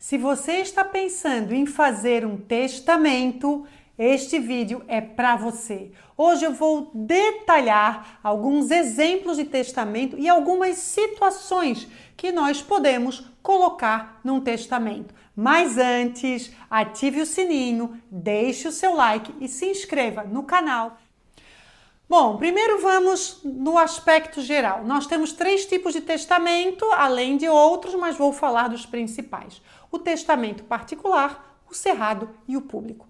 Se você está pensando em fazer um testamento, este vídeo é para você. Hoje eu vou detalhar alguns exemplos de testamento e algumas situações que nós podemos colocar num testamento. Mas antes, ative o sininho, deixe o seu like e se inscreva no canal. Bom, primeiro vamos no aspecto geral. Nós temos 3 tipos de testamento, além de outros, mas vou falar dos principais. O testamento particular, o cerrado e o público.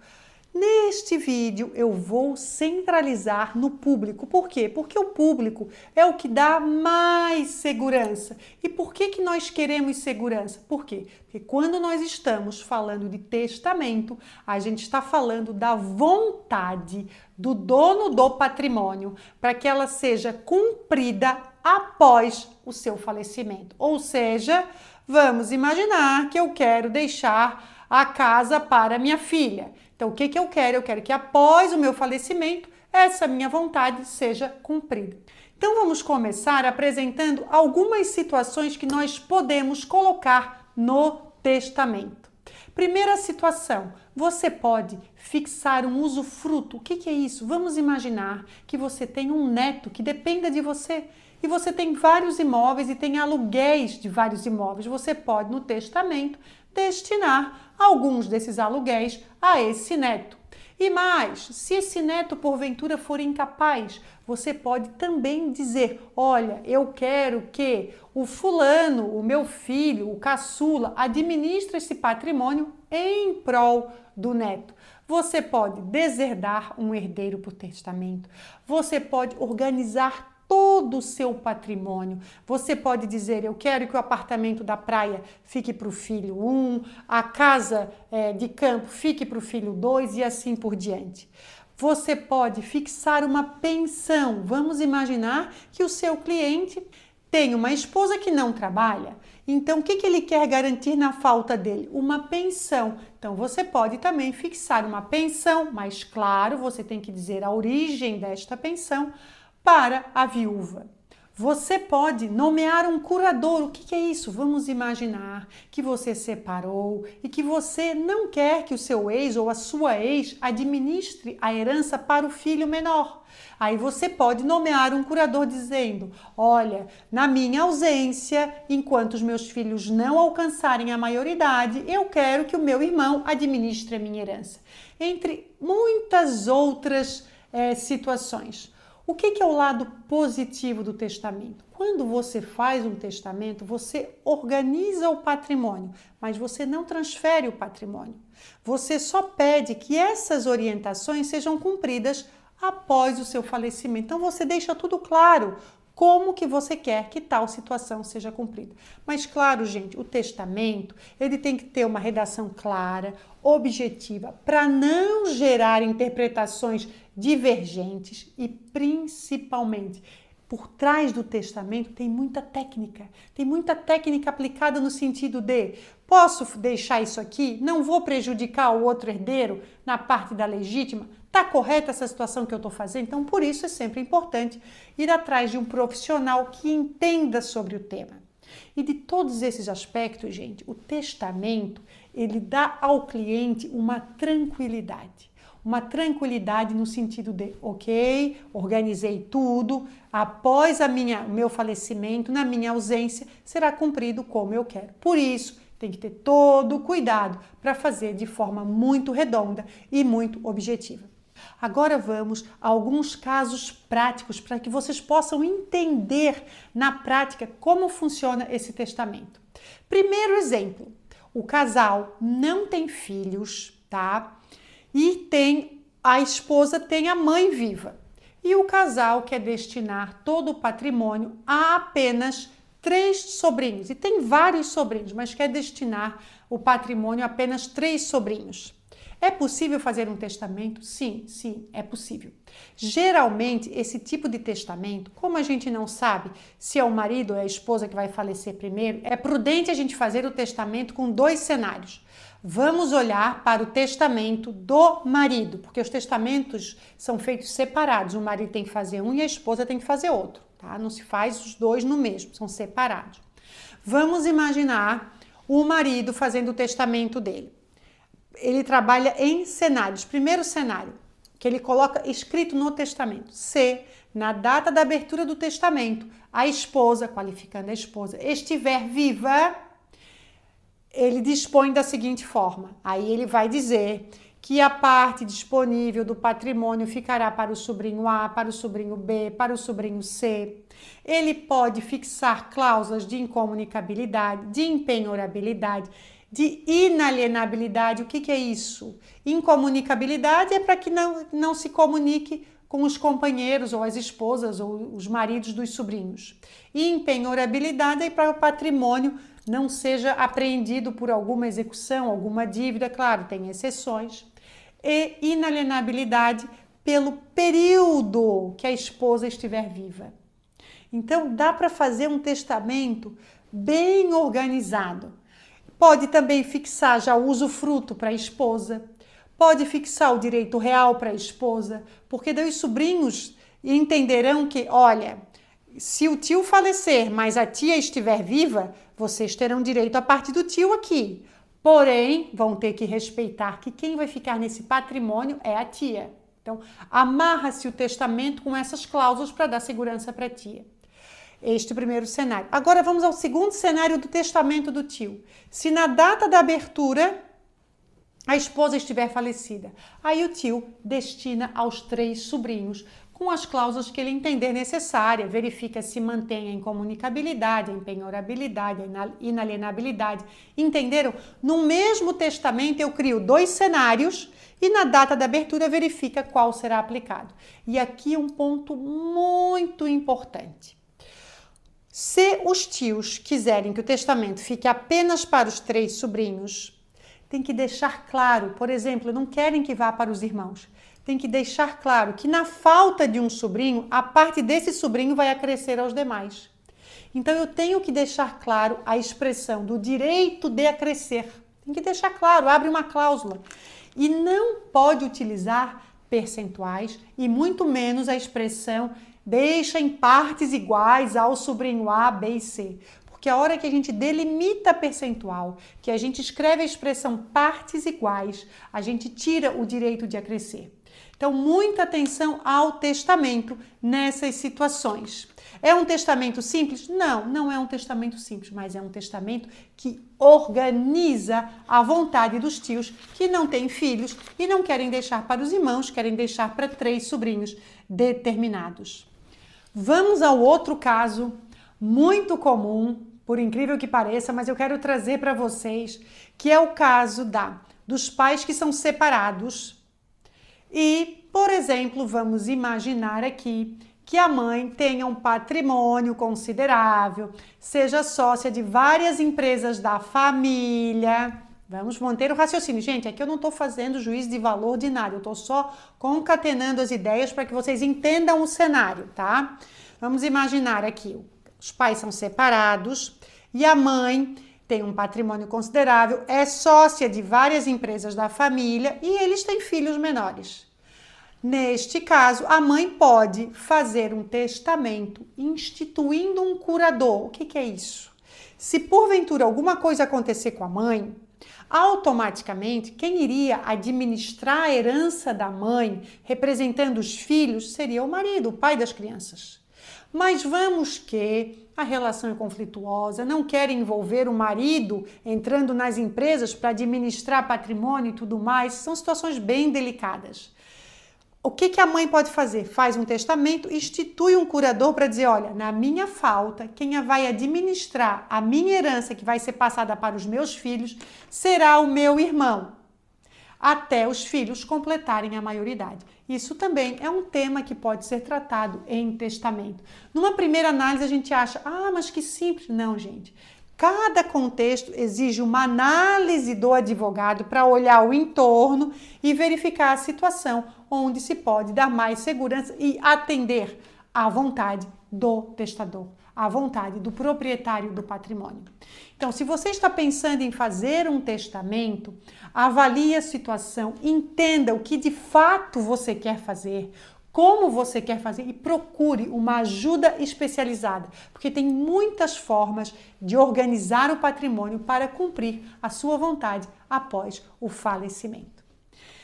Neste vídeo eu vou centralizar no público. Por quê? Porque o público é o que dá mais segurança. E por que nós queremos segurança? Por quê? Porque quando nós estamos falando de testamento, a gente está falando da vontade do dono do patrimônio para que ela seja cumprida após o seu falecimento. Ou seja, vamos imaginar que eu quero deixar a casa para minha filha. Então, o que eu quero? Eu quero que após o meu falecimento, essa minha vontade seja cumprida. Então, vamos começar apresentando algumas situações que nós podemos colocar no testamento. Primeira situação, você pode fixar um usufruto. O que é isso? Vamos imaginar que você tem um neto que dependa de você e você tem vários imóveis e tem aluguéis de vários imóveis. Você pode, no testamento, destinar alguns desses aluguéis a esse neto. E mais, se esse neto porventura for incapaz, você pode também dizer, olha, eu quero que o fulano, o meu filho, o caçula, administre esse patrimônio em prol do neto. Você pode deserdar um herdeiro por testamento. Você pode organizar todo o seu patrimônio. Você pode dizer, eu quero que o apartamento da praia fique para o filho 1, a casa de campo fique para o filho 2 e assim por diante. Você pode fixar uma pensão. Vamos imaginar que o seu cliente tem uma esposa que não trabalha. Então, o que ele quer garantir na falta dele? Uma pensão. Então, você pode também fixar uma pensão, mas claro, você tem que dizer a origem desta pensão para a viúva. Você pode nomear um curador. O que é isso? Vamos imaginar que você separou e que você não quer que o seu ex ou a sua ex administre a herança para o filho menor. Aí você pode nomear um curador dizendo, olha, na minha ausência, enquanto os meus filhos não alcançarem a maioridade, eu quero que o meu irmão administre a minha herança. Entre muitas outras situações. O que é o lado positivo do testamento? Quando você faz um testamento, você organiza o patrimônio, mas você não transfere o patrimônio. Você só pede que essas orientações sejam cumpridas após o seu falecimento. Então você deixa tudo claro como que você quer que tal situação seja cumprida. Mas claro, gente, o testamento, ele tem que ter uma redação clara, objetiva, para não gerar interpretações divergentes e principalmente por trás do testamento tem muita técnica aplicada no sentido de posso deixar isso aqui, não vou prejudicar o outro herdeiro na parte da legítima, está correta essa situação que eu estou fazendo? Então, por isso é sempre importante ir atrás de um profissional que entenda sobre o tema. E de todos esses aspectos, gente, o testamento, ele dá ao cliente uma tranquilidade. Uma tranquilidade no sentido de, ok, organizei tudo, após o meu falecimento, na minha ausência, será cumprido como eu quero. Por isso, tem que ter todo o cuidado para fazer de forma muito redonda e muito objetiva. Agora vamos a alguns casos práticos para que vocês possam entender na prática como funciona esse testamento. Primeiro exemplo, o casal não tem filhos, tá? E a esposa tem a mãe viva. E o casal quer destinar todo o patrimônio a apenas 3 sobrinhos. E tem vários sobrinhos, mas quer destinar o patrimônio a apenas 3 sobrinhos. É possível fazer um testamento? Sim, é possível. Geralmente, esse tipo de testamento, como a gente não sabe se é o marido ou é a esposa que vai falecer primeiro, é prudente a gente fazer o testamento com 2 cenários. Vamos olhar para o testamento do marido, porque os testamentos são feitos separados. O marido tem que fazer um e a esposa tem que fazer outro, tá? Não se faz os 2 no mesmo, são separados. Vamos imaginar o marido fazendo o testamento dele. Ele trabalha em cenários. Primeiro cenário, que ele coloca escrito no testamento. Se, na data da abertura do testamento, a esposa, qualificando a esposa, estiver viva, ele dispõe da seguinte forma. Aí ele vai dizer que a parte disponível do patrimônio ficará para o sobrinho A, para o sobrinho B, para o sobrinho C. Ele pode fixar cláusulas de incomunicabilidade, de impenhorabilidade, de inalienabilidade. O que é isso? Incomunicabilidade é para que não se comunique com os companheiros ou as esposas ou os maridos dos sobrinhos. E impenhorabilidade é para o patrimônio não seja apreendido por alguma execução, alguma dívida, claro, tem exceções. E inalienabilidade pelo período que a esposa estiver viva. Então, dá para fazer um testamento bem organizado. Pode também fixar já o usufruto para a esposa, pode fixar o direito real para a esposa, porque daí os sobrinhos entenderão que, olha, se o tio falecer, mas a tia estiver viva, vocês terão direito à parte do tio aqui. Porém, vão ter que respeitar que quem vai ficar nesse patrimônio é a tia. Então, amarra-se o testamento com essas cláusulas para dar segurança para a tia. Este primeiro cenário. Agora vamos ao segundo cenário do testamento do tio. Se na data da abertura a esposa estiver falecida, aí o tio destina aos 3 sobrinhos, com as cláusulas que ele entender necessária, verifica se mantém a incomunicabilidade, a impenhorabilidade, a inalienabilidade. Entenderam? No mesmo testamento eu crio 2 cenários e na data da abertura verifica qual será aplicado. E aqui um ponto muito importante. Se os tios quiserem que o testamento fique apenas para os 3 sobrinhos, tem que deixar claro, por exemplo, não querem que vá para os irmãos. Tem que deixar claro que na falta de um sobrinho, a parte desse sobrinho vai acrescer aos demais. Então eu tenho que deixar claro a expressão do direito de acrescer. Tem que deixar claro, abre uma cláusula. E não pode utilizar percentuais e muito menos a expressão deixa em partes iguais ao sobrinho A, B e C. Porque a hora que a gente delimita percentual, que a gente escreve a expressão partes iguais, a gente tira o direito de acrescer. Então, muita atenção ao testamento nessas situações. É um testamento simples? Não, não é um testamento simples, mas é um testamento que organiza a vontade dos tios que não têm filhos e não querem deixar para os irmãos, querem deixar para 3 sobrinhos determinados. Vamos ao outro caso, muito comum, por incrível que pareça, mas eu quero trazer para vocês, que é o caso dos pais que são separados. E, por exemplo, vamos imaginar aqui que a mãe tenha um patrimônio considerável, seja sócia de várias empresas da família. Vamos manter o raciocínio. Gente, aqui eu não estou fazendo juízo de valor de nada, eu estou só concatenando as ideias para que vocês entendam o cenário, tá? Vamos imaginar aqui, os pais são separados e a mãe tem um patrimônio considerável, é sócia de várias empresas da família e eles têm filhos menores. Neste caso, a mãe pode fazer um testamento instituindo um curador. O que é isso? Se porventura alguma coisa acontecer com a mãe, automaticamente quem iria administrar a herança da mãe, representando os filhos, seria o marido, o pai das crianças. Mas vamos que a relação é conflituosa, não quer envolver o marido entrando nas empresas para administrar patrimônio e tudo mais, são situações bem delicadas. O que a mãe pode fazer? Faz um testamento, institui um curador para dizer, olha, na minha falta, quem vai administrar a minha herança que vai ser passada para os meus filhos será o meu irmão, até os filhos completarem a maioridade. Isso também é um tema que pode ser tratado em testamento. Numa primeira análise a gente acha, mas que simples. Não, gente. Cada contexto exige uma análise do advogado para olhar o entorno e verificar a situação onde se pode dar mais segurança e atender à vontade do testador, à vontade do proprietário do patrimônio. Então, se você está pensando em fazer um testamento, avalie a situação, entenda o que de fato você quer fazer, como você quer fazer e procure uma ajuda especializada, porque tem muitas formas de organizar o patrimônio para cumprir a sua vontade após o falecimento.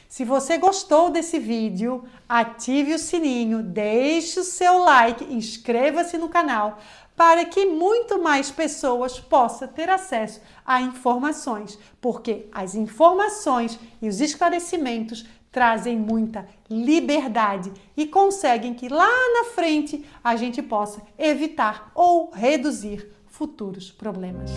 Se você gostou desse vídeo, ative o sininho, deixe o seu like, inscreva-se no canal para que muito mais pessoas possam ter acesso a informações, porque as informações e os esclarecimentos trazem muita liberdade e conseguem que lá na frente a gente possa evitar ou reduzir futuros problemas.